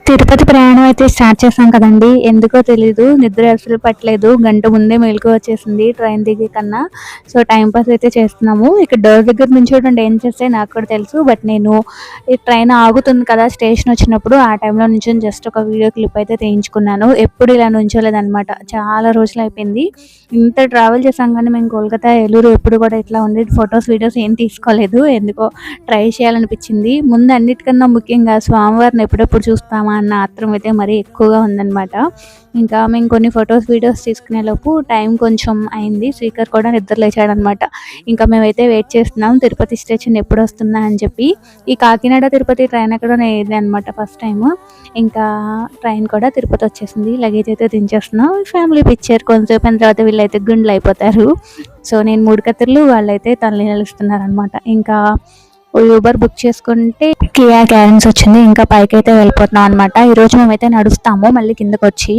తిరుపతి ప్రయాణం అయితే స్టార్ట్ చేసాం కదండి. ఎందుకో తెలీదు నిద్ర అసలు పట్టలేదు. గంట ముందే మెలుకువ వచ్చేసింది ట్రైన్ దిగే కన్నా. సో టైం పాస్ అయితే చేస్తున్నాము. ఇక్కడ డోర్ దగ్గర నుంచోటండి ఏం చేస్తే నాకు కూడా తెలుసు. బట్ నేను ఈ ట్రైన్ ఆగుతుంది కదా స్టేషన్ వచ్చినప్పుడు ఆ టైంలో నుంచి జస్ట్ ఒక వీడియో క్లిప్ అయితే తీయించుకున్నాను. ఎప్పుడు ఇలా నుంచోలేదనమాట. చాలా రోజులు అయిపోయింది. ఇంత ట్రావెల్ చేసాం కానీ మేము కోల్కతా, ఏలూరు ఎప్పుడు కూడా ఇట్లా ఉండి ఫొటోస్ వీడియోస్ ఏం తీసుకోలేదు. ఎందుకో ట్రై చేయాలనిపించింది. ముందు అన్నిటికన్నా ముఖ్యంగా స్వామివారిని ఎప్పుడెప్పుడు చూస్తామా అన్న ఆత్రం అయితే మరీ ఎక్కువగా ఉందన్నమాట. ఇంకా మేము కొన్ని ఫొటోస్ వీడియోస్ తీసుకునే లోపు టైం కొంచెం అయింది. స్పీకర్ కూడా నిద్ర లేచాడనమాట. ఇంకా మేమైతే వెయిట్ చేస్తున్నాం తిరుపతి స్టేషన్ ఎప్పుడు వస్తుందా అని చెప్పి. ఈ కాకినాడ తిరుపతి ట్రైన్ ఎక్కడో ఇది అనమాట ఫస్ట్ టైము. ఇంకా ట్రైన్ కూడా తిరుపతి వచ్చేసింది. లగేజ్ అయితే దించేస్తున్నాం. ఫ్యామిలీ పిక్చర్ కొంచెంసేపు అయిన తర్వాత వీళ్ళైతే గుండ్లు అయిపోతారు. సో నేను 3 కత్తిర్లు, వాళ్ళైతే తలనీళ్ళు ఇస్తున్నారు అనమాట. ఇంకా ఊబర్ బుక్ చేసుకుంటే కియా క్యారెన్స్ వచ్చింది. ఇంకా పైకి అయితే వెళ్ళిపోతున్నాం అనమాట. ఈరోజు మేమైతే నడుస్తాము మళ్ళీ కిందకు వచ్చి.